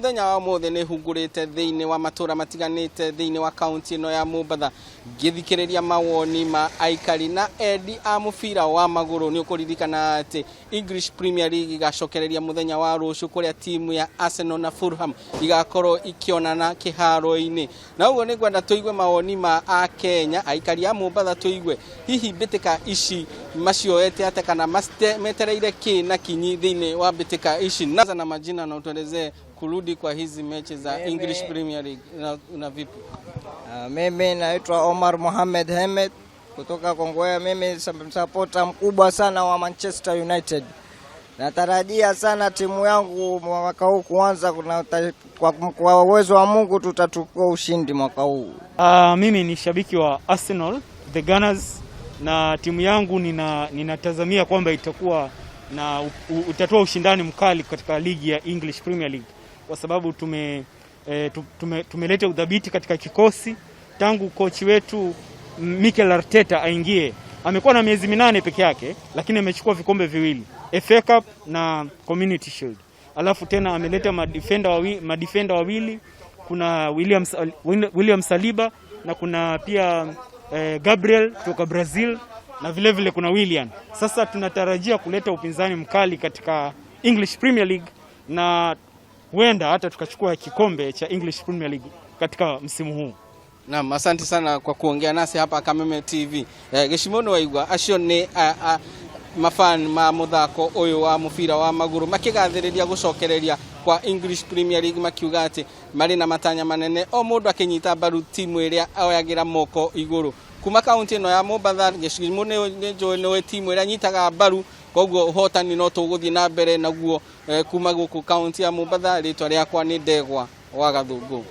Muthenya wa mothe ni hungurite thiini wa matura matiganite thiini wa kaunti ino ya Mombatha ngithikiriria mawoni ma aikari na endi a mubira wa maguru. Ni ukuririkana ati English Premier League igacokereria muthenya wa rucio kuria timu ya Arsenal na Fulham igakorwo ikionana kiharo-ini. Na uguo ni gwenda tuigue mawoni ma a Kenya aikari a Mombatha tuigue hihi mbitika ici macioete ate kana metereire ki na kinyi thiini wa mbitika ici. Naanza na majina na utuelezee kurudi kwa hizi mechi za English Premier League una vipi? Mimi naitwa Omar Mohamed Hemed kutoka Kongowea. Mimi supporter mkubwa sana wa Manchester United. Natarajia sana timu yangu mwaka huu kuanza, kwa uwezo wa Mungu tutachukua ushindi mwaka huu. Mimi ni shabiki wa Arsenal, the Gunners, na timu yangu ninatazamia kwamba itakuwa na utatoa ushindani mkali katika ligi ya English Premier League, kwa sababu tumeleta udhabiti katika kikosi tangu kochi wetu Mikel Arteta aingie. Amekuwa na miezi 8 peke yake, lakini amechukua vikombe viwili, FA Cup na Community Shield. Alafu tena ameleta madefender wawili, kuna William Saliba na kuna pia Gabriel kutoka Brazil, na vile vile kuna William. Sasa tunatarajia kuleta upinzani mkali katika English Premier League, na huenda hata tukachukua kikombe cha English Premier League katika msimu huu. Naam, asante sana kwa kuongea nasi hapa Kameme TV. Gishimono waigwa acio ni mafan ma muthako uyu wa mubira wa maguru makigathiriria gucokereria kwa English Premier League, makiuga ati mari na matanya manene o mundu akinyita mbaru timu iria oyagira moko iguru. Kuma kaunti ino ya Mombatha Gishimono ni timu iria nyitaga mbaru, koguo uhotani no tuguthie na mbere naguo kuma guku kaunti ya Mombatha. Ritwa riakwa ni Ndegwa wa Gathungu.